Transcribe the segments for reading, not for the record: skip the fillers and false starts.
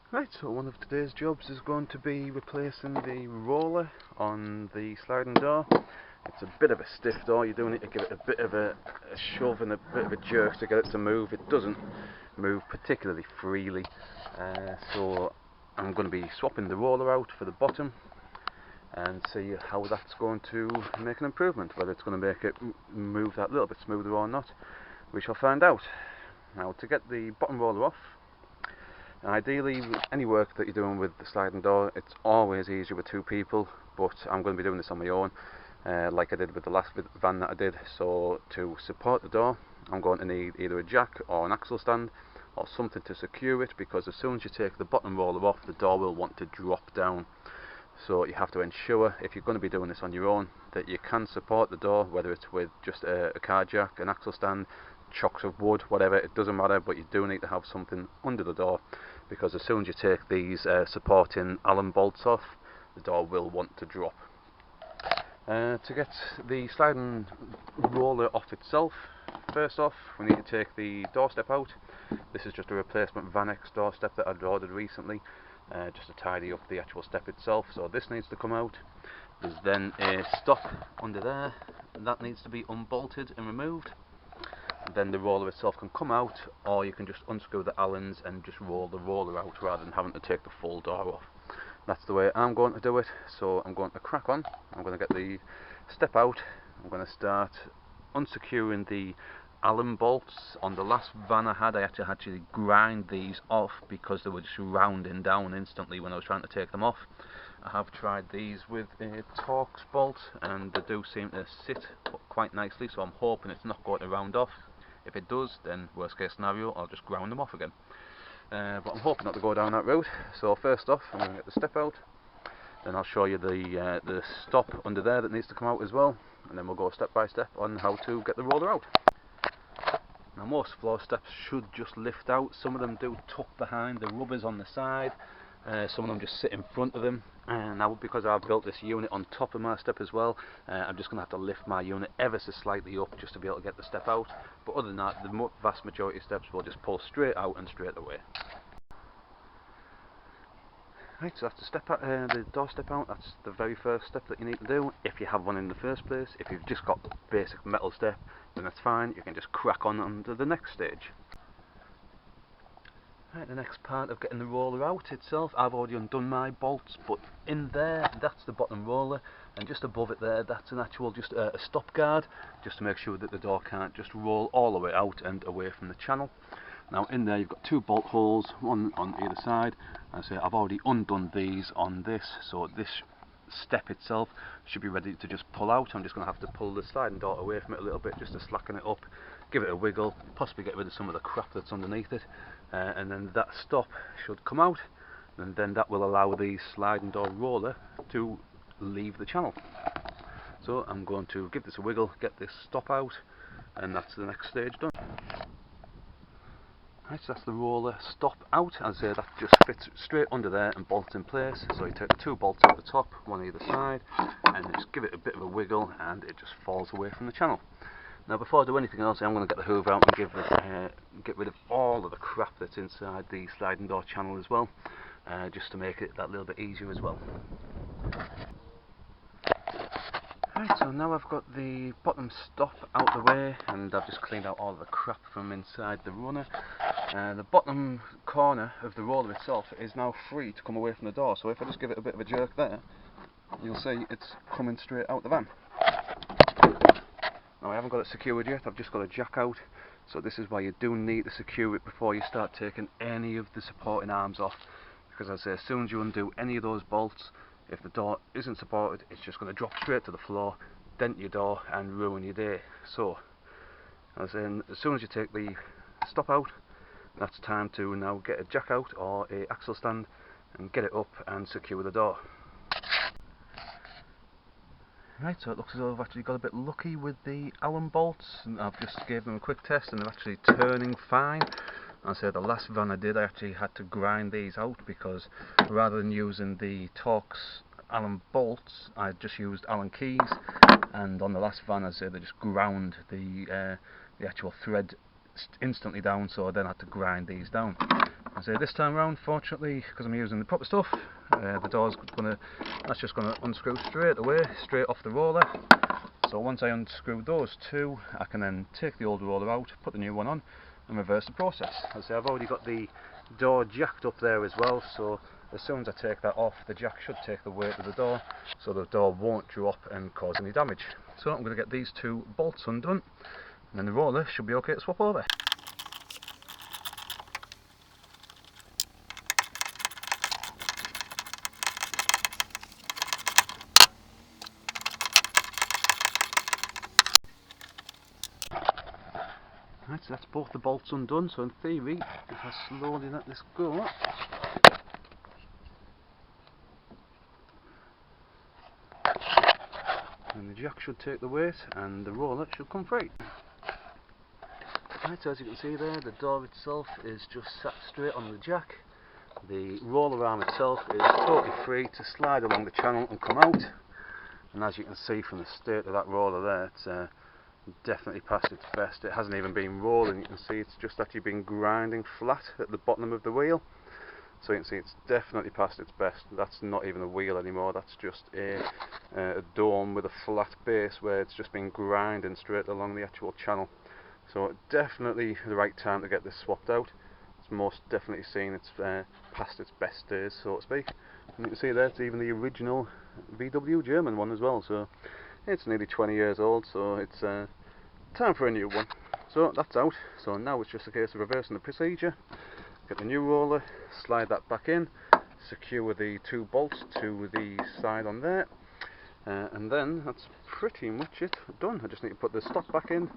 Right, so one of today's jobs is going to be replacing the roller on the sliding door. It's a bit of a stiff door, you do need to give it a bit of a shove and a bit of a jerk to get it to move. It doesn't move particularly freely, so I'm going to be swapping the roller out for the bottom and see how that's going to make an improvement, whether it's going to make it move that little bit smoother or not. We shall find out. Now, to get the bottom roller off, ideally, any work that you're doing with the sliding door, it's always easier with two people, but I'm going to be doing this on my own, like I did with the last van that I did. So to support the door, I'm going to need either a jack or an axle stand or something to secure it, because as soon as you take the bottom roller off, the door will want to drop down. So you have to ensure, if you're going to be doing this on your own, that you can support the door, whether it's with just a car jack, an axle stand, chocks of wood, whatever, it doesn't matter, but you do need to have something under the door, because as soon as you take these supporting Allen bolts off, the door will want to drop. To get the sliding roller off itself, first off we need to take the doorstep out. This is just a replacement Vanex doorstep that I'd ordered recently, just to tidy up the actual step itself, so this needs to come out. There's then a stop under there, and that needs to be unbolted and removed. Then the roller itself can come out, or you can just unscrew the Allens and just roll the roller out rather than having to take the full door off. That's the way I'm going to do it, so I'm going to crack on. I'm going to get the step out. I'm going to start unsecuring the Allen bolts. On the last van I had to actually grind these off because they were just rounding down instantly when I was trying to take them off. I have tried these with a Torx bolt and they do seem to sit quite nicely, so I'm hoping it's not going to round off. If it does, then worst case scenario, I'll just ground them off again. But I'm hoping not to go down that route. So first off, I'm going to get the step out. Then I'll show you the stop under there that needs to come out as well. And then we'll go step by step on how to get the roller out. Now most floor steps should just lift out. Some of them do tuck behind the rubbers on the side. Some of them just sit in front of them. Now because I've built this unit on top of my step as well, I'm just going to have to lift my unit ever so slightly up just to be able to get the step out. But other than that, the vast majority of steps will just pull straight out and straight away. Right, so that's the door step out. That's the very first step that you need to do, if you have one in the first place. If you've just got the basic metal step, then that's fine. You can just crack on to the next stage. Right, the next part of getting the roller out itself, I've already undone my bolts, but in there, that's the bottom roller, and just above it there, that's an actual just a stop guard, just to make sure that the door can't just roll all the way out and away from the channel. Now in there you've got two bolt holes, one on either side. As I say, I've already undone these on this, so this step itself should be ready to just pull out. I'm just going to have to pull the sliding door away from it a little bit just to slacken it up, give it a wiggle, possibly get rid of some of the crap that's underneath it, and then that stop should come out, and then that will allow the sliding door roller to leave the channel. So I'm going to give this a wiggle, get this stop out, and that's the next stage done. Right, so that's the roller stop out. As I say, that just fits straight under there and bolts in place. So you take the two bolts out the top, one either side, and just give it a bit of a wiggle and it just falls away from the channel. Now before I do anything else, I'm going to get the hoover out and get rid of all of the crap that's inside the sliding door channel as well, just to make it that little bit easier as well. Right, so now I've got the bottom stop out the way and I've just cleaned out all the crap from inside the runner. The bottom corner of the roller itself is now free to come away from the door, so if I just give it a bit of a jerk there, you'll see it's coming straight out the van. Now I haven't got it secured yet, I've just got a jack out, so this is why you do need to secure it before you start taking any of the supporting arms off, because as I say, as soon as you undo any of those bolts, if the door isn't supported, it's just going to drop straight to the floor, dent your door and ruin your day. So as soon as you take the stop out, that's time to now get a jack out or a axle stand and get it up and secure the door. Right, so it looks as though I've actually got a bit lucky with the Allen bolts, and I've just gave them a quick test and they're actually turning fine. I say the last van I did, I actually had to grind these out because rather than using the Torx Allen bolts, I just used Allen keys, and on the last van I say they just ground the actual thread instantly down, so I then had to grind these down. So this time around, fortunately, because I'm using the proper stuff, that's just gonna unscrew straight away, straight off the roller. So once I unscrew those two, I can then take the old roller out, put the new one on, and reverse the process. As I say, I've already got the door jacked up there as well, so as soon as I take that off, the jack should take the weight of the door, so the door won't drop and cause any damage. So I'm going to get these two bolts undone, and then the roller should be okay to swap over. Right, so that's both the bolts undone, so in theory, if I slowly let this go, and the jack should take the weight and the roller should come free. Right, so as you can see there, the door itself is just sat straight on the jack. The roller arm itself is totally free to slide along the channel and come out. And as you can see from the state of that roller there, it's definitely past its best. It hasn't even been rolling, you can see it's just actually been grinding flat at the bottom of the wheel. So you can see it's definitely past its best. That's not even a wheel anymore, that's just a dome with a flat base where it's just been grinding straight along the actual channel. So definitely the right time to get this swapped out. It's most definitely seen it's past its best days, so to speak. And you can see there, it's even the original VW German one as well, so it's nearly 20 years old, so it's time for a new one. So that's out, so now it's just a case of reversing the procedure. Get the new roller, slide that back in, secure the two bolts to the side on there, and then that's pretty much it done. I just need to put the stop back in,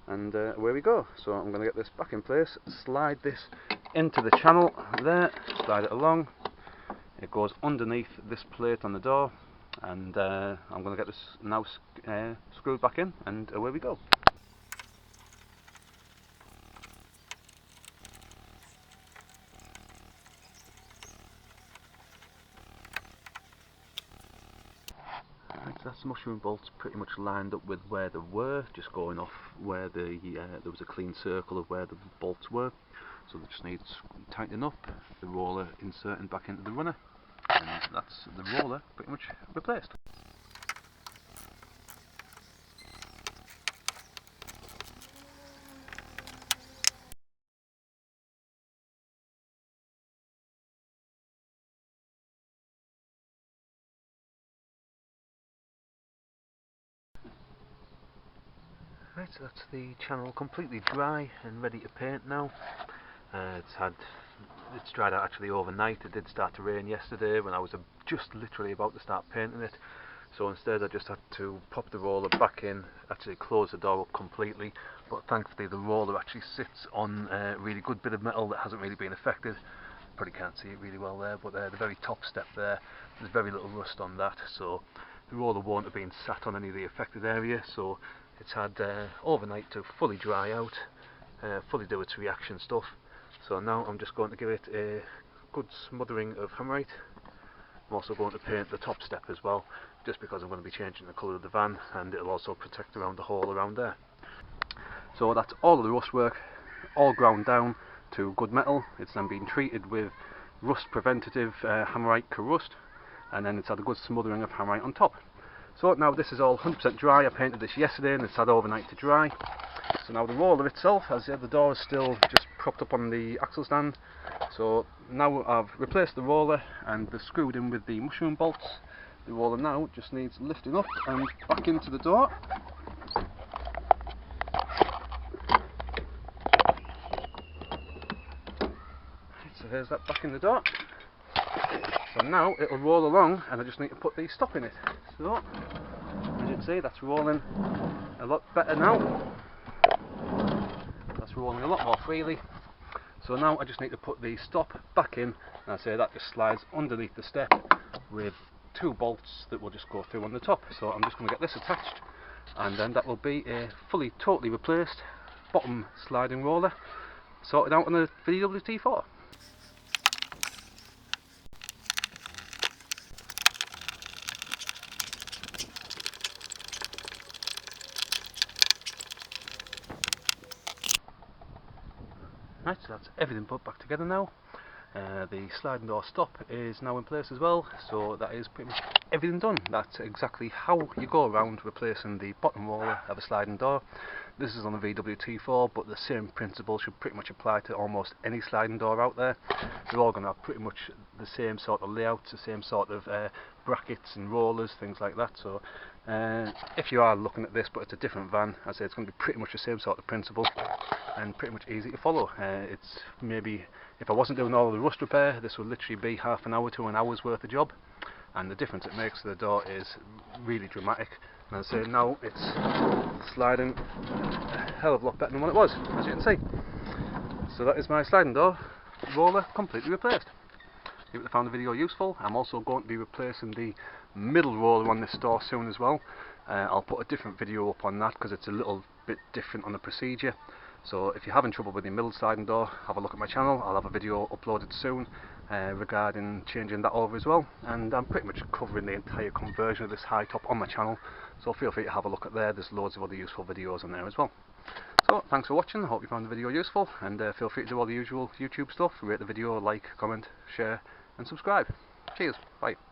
and away we go. So I'm going to get this back in place, slide this into the channel there, slide it along. It goes underneath this plate on the door, and I'm going to get this now screwed back in, and away we go. Right, so that's the mushroom bolts pretty much lined up with where they were, just going off where there was a clean circle of where the bolts were. So they just need tightening up, the roller inserting back into the runner, and that's the roller pretty much replaced. Right, so that's the channel completely dry and ready to paint now. It's dried out actually overnight. It did start to rain yesterday when I was just literally about to start painting it. So instead I just had to pop the roller back in, actually close the door up completely, but thankfully the roller actually sits on a really good bit of metal that hasn't really been affected. Probably can't see it really well there, but the very top step there, there's very little rust on that, so the roller won't have been sat on any of the affected area. So it's had overnight to fully dry out, fully do its reaction stuff. So now I'm just going to give it a good smothering of Hammerite. I'm also going to paint the top step as well, just because I'm going to be changing the colour of the van, and it'll also protect around the hole around there. So that's all of the rust work, all ground down to good metal. It's then been treated with rust preventative Hammerite Corust, and then it's had a good smothering of Hammerite on top. So now this is all 100% dry. I painted this yesterday and it's had overnight to dry. So now the roller itself, as the door is still just propped up on the axle stand. So now I've replaced the roller and they're screwed in with the mushroom bolts. The roller now just needs lifting up and back into the door. So here's that back in the door. So now it'll roll along and I just need to put the stop in it. So as you can see, that's rolling a lot better now. That's rolling a lot more freely. So now I just need to put the stop back in, and I say that just slides underneath the step with two bolts that will just go through on the top. So I'm just going to get this attached, and then that will be a fully totally replaced bottom sliding roller sorted out on the VW T4. Right, so that's everything put back together now. The sliding door stop is now in place as well, so that is pretty much everything done. That's exactly how you go around replacing the bottom roller of a sliding door. This is on the VWT4, but the same principle should pretty much apply to almost any sliding door out there. They're all going to have pretty much the same sort of layouts, the same sort of brackets and rollers, things like that. So if you are looking at this but it's a different van, I say it's going to be pretty much the same sort of principle and pretty much easy to follow. It's maybe, if I wasn't doing all of the rust repair, this would literally be half an hour to an hour's worth of job, and the difference it makes to the door is really dramatic. And as I say, now it's sliding a hell of a lot better than what it was, as you can see. So that is my sliding door roller completely replaced. If you found the video useful, I'm also going to be replacing the middle roller on this door soon as well. I'll put a different video up on that because it's a little bit different on the procedure. So if you're having trouble with your middle sliding door, have a look at my channel. I'll have a video uploaded soon regarding changing that over as well. And I'm pretty much covering the entire conversion of this high top on my channel, so feel free to have a look at there. There's loads of other useful videos on there as well. So thanks for watching, I hope you found the video useful, and feel free to do all the usual YouTube stuff. Rate the video, like, comment, share and subscribe. Cheers, bye.